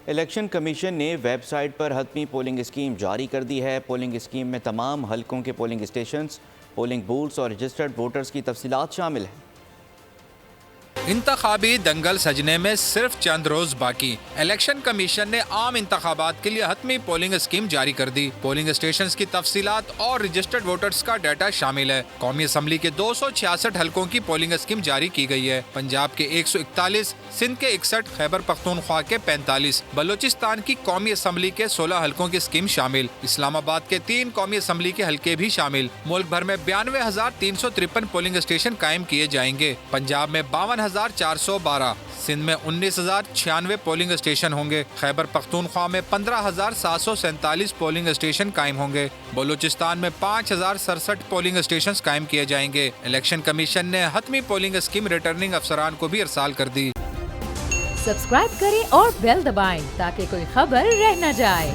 Election commission نے web site پر حتمی polling scheme جاری کر دی ہے۔ پولنگ اسکیم میں تمام حلقوں کے پولنگ اسٹیشنز، پولنگ بوتھس اور رجسٹرڈ ووٹرز کی تفصیلات شامل ہیں۔ انتخابی دنگل سجنے میں صرف چند روز باقی، الیکشن کمیشن نے عام انتخابات کے لیے حتمی پولنگ اسکیم جاری کر دی۔ پولنگ اسٹیشنز کی تفصیلات اور رجسٹرڈ ووٹرز کا ڈیٹا شامل ہے۔ قومی اسمبلی کے 266 حلقوں کی پولنگ اسکیم جاری کی گئی ہے۔ پنجاب کے 141، سندھ کے 61، خیبر پختونخوا کے 45، بلوچستان کی قومی اسمبلی کے 16 حلقوں کی اسکیم شامل، اسلام آباد کے 3 قومی اسمبلی کے حلقے بھی شامل۔ ملک بھر میں 92,353 پولنگ اسٹیشن قائم کیے جائیں گے۔ پنجاب میں 52,412، سندھ میں 19,096 پولنگ اسٹیشن ہوں گے، خیبر پختونخوا میں 15,747 پولنگ اسٹیشن قائم ہوں گے، بلوچستان میں 5,067 پولنگ اسٹیشن قائم کیے جائیں گے۔ الیکشن کمیشن نے حتمی پولنگ اسکیم ریٹرننگ افسران کو بھی ارسال کر دی۔ سبسکرائب کریں اور بیل دبائیں تاکہ کوئی خبر رہ نہ جائے۔